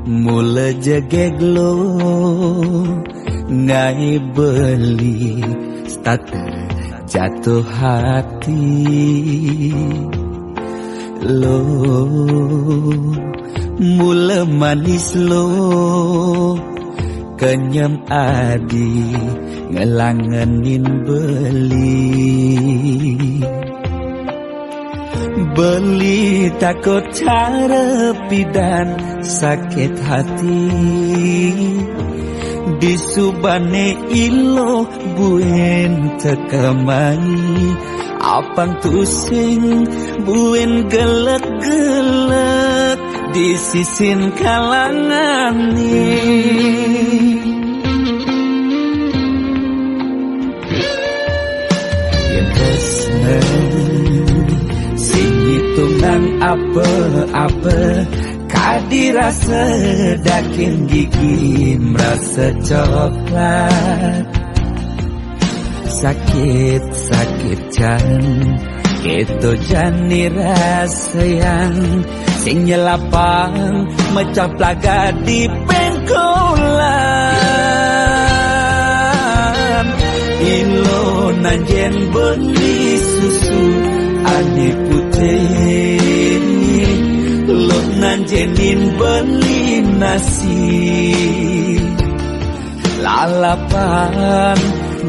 Mula jegeglo ngai beli starter jatuh hati lo mula manis lo kenyam adi ngelangenin beli takut cara pidan sakit hati disubane ilo buen tekamai apang tusing buen gelek-gelek di sisin kalangan ni yang sing hitungan apa-apa kadirasa dakin gigi merasa coklat sakit jan keto jani rasa yang sing nyelapang macam plaga di pengkolan ilo nanjen beli susu ane putih lo nanjenin beli nasi lalapan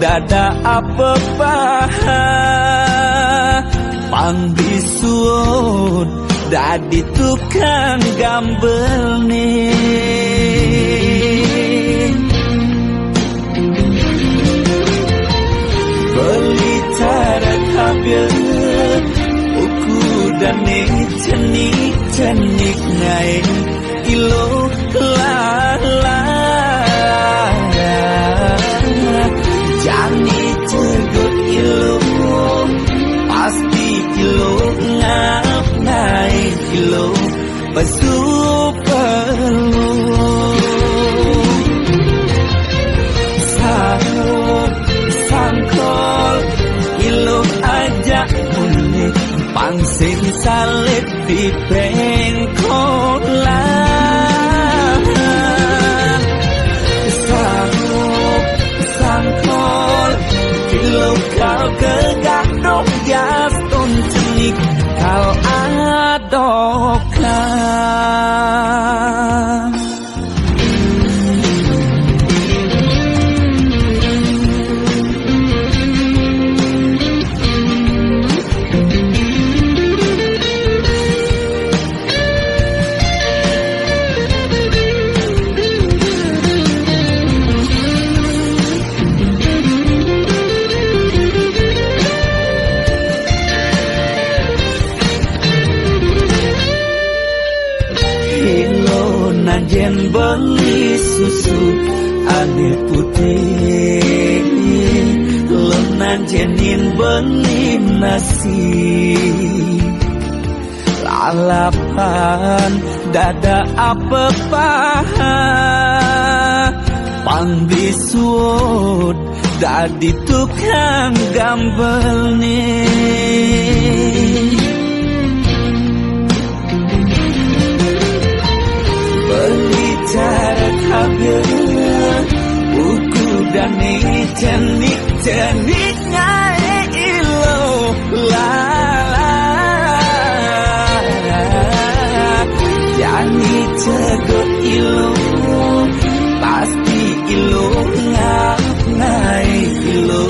dada apa paha pangbisuon dadi tukang gambel nih beli cara kabel uku dan cenik ngai ilo lala jani tegut ilo pasti ilo ngap ngai ilo perlu sangkol ilo ajak unik pangsing salib di pengkolan sangkol ilo kau kegadok gaston cenik kau adokkan jen beli susu ane putih lenan jenin beli nasi lalapan dada apa paha pangbisuon dadi tukang gambel nih cara kabel buku dan cenik ngai ilo lala jani tegut ilo pasti ilo ngap ngai ilo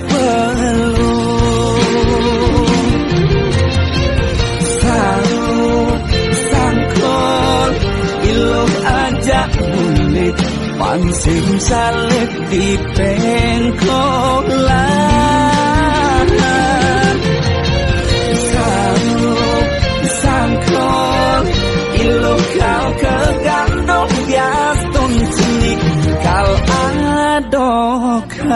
perlu ilo ajak bulit pangsing salib di pengkolan sangkol ilo kau kegandok gaston cenik kau adokkan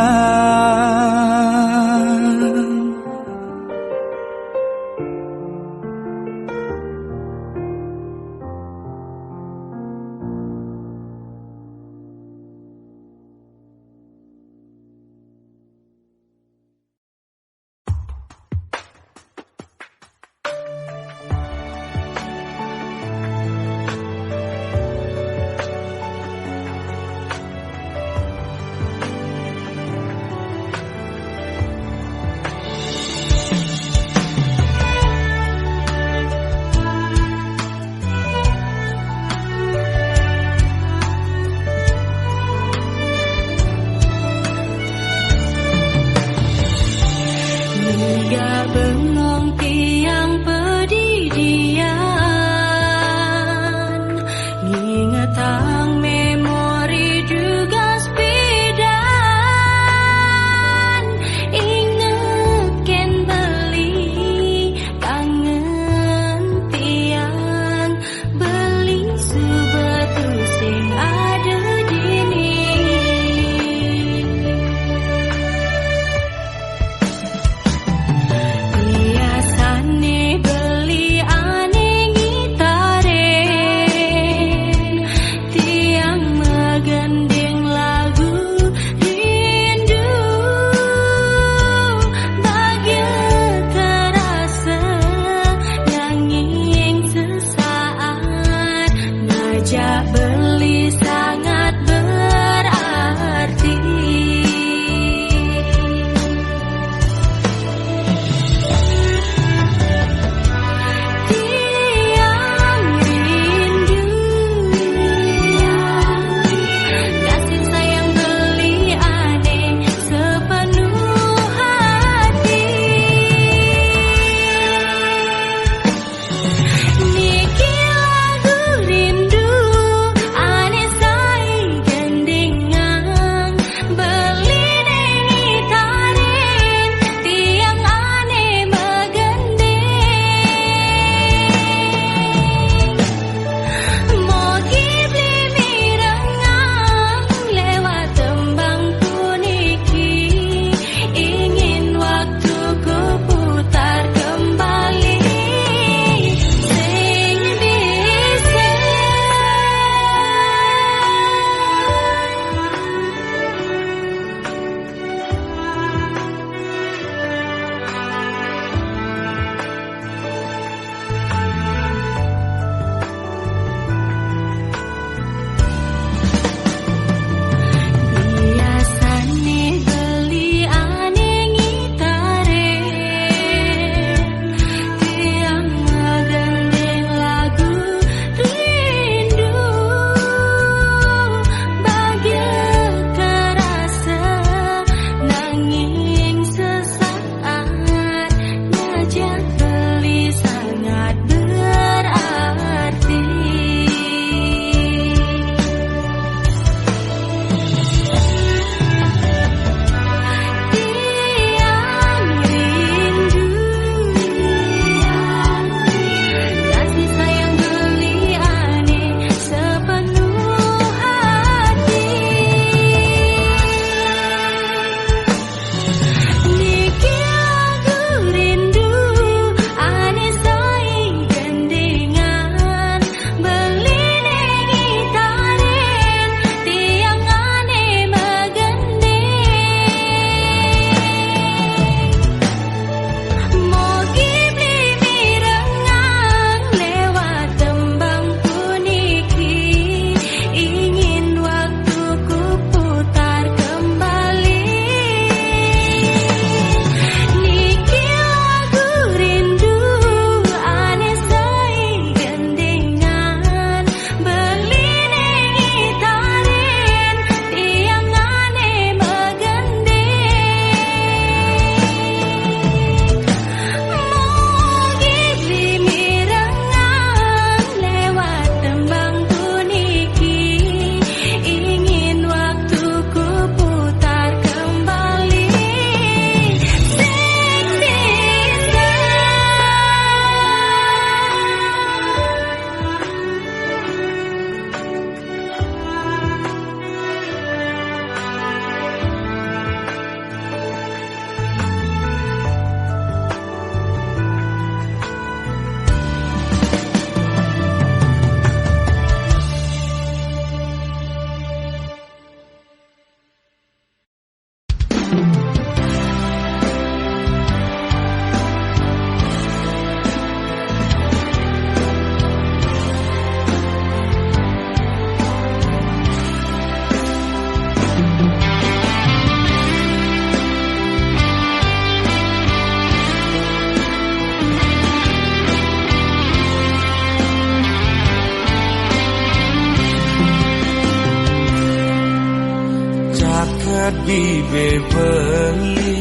bibe beli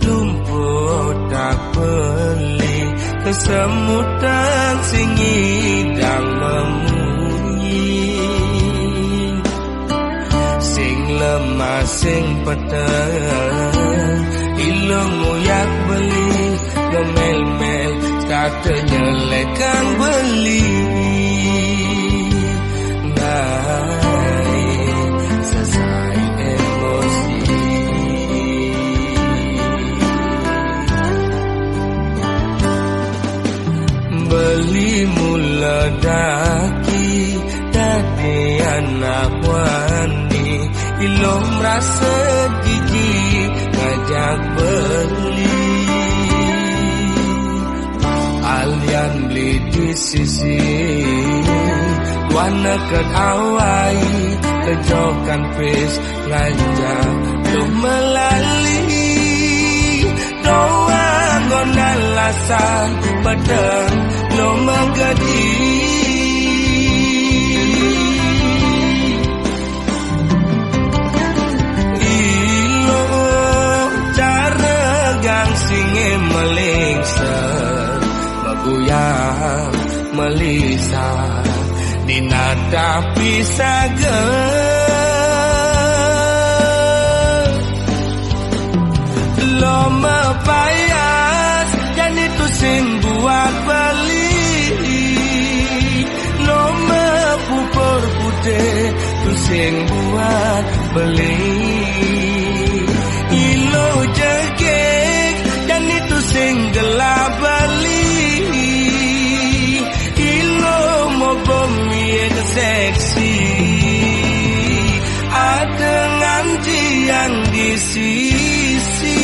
lumpur tak beli kesemutan sing ngidang memunyi sing lemah sing peteng ilung nguyak beli ngemel-mel kata nyelek kang beli selesai emosi beli mula daki dadi anak wani ilom rasa gigi ngajak beli alian beli di sisi warna ket awai kejokan pes ngajak lo melali doa ngonan lasan pedang lo menggadi ilo cara gang singe melingsa meguyang melisa dinada pisaga lo mepayas dan itu sing buat beli lo mepupur putih itu sing buat beli ilo jegek dan itu sing gelap beli ilo mau bumi seksi ada nganci yang di sisi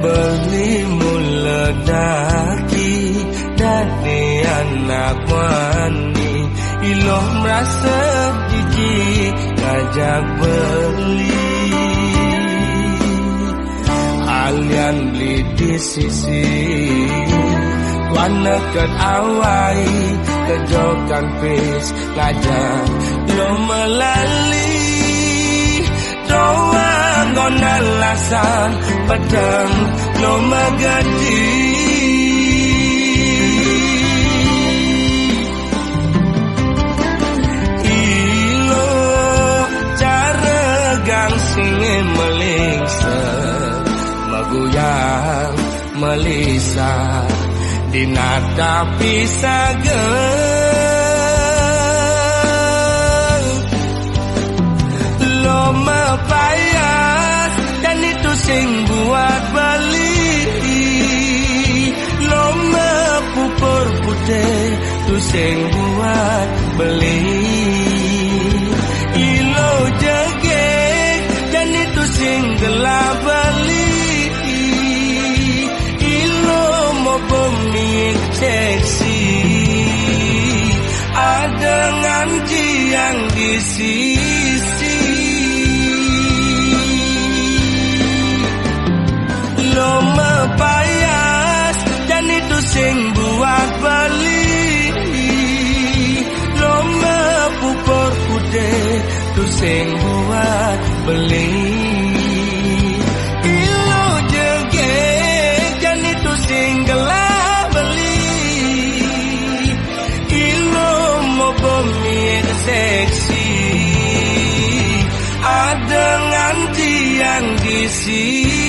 beli mula daki dadi anak wani iloh merasa jijik ngajak beli alian beli di sisi warna ket awai kejokan pes ngajak lo melali doa ngonan lasan pedang lo megadi ilo cara gang singe melingsa meguyang melisa dinada pisaga lo mepayas dan itu sing buat beli lo mepupur putih itu sing buat beli ilo jegek dan itu sing gelap beli ilo mau bumi seksi ada nganci yang di sisi lo mepayas dan itu sing buat beli lo mepupur putih itu sing buat beli ilo jegek dan itu sing gelap beli ilo mau bumi seksi ada nganti yang di sini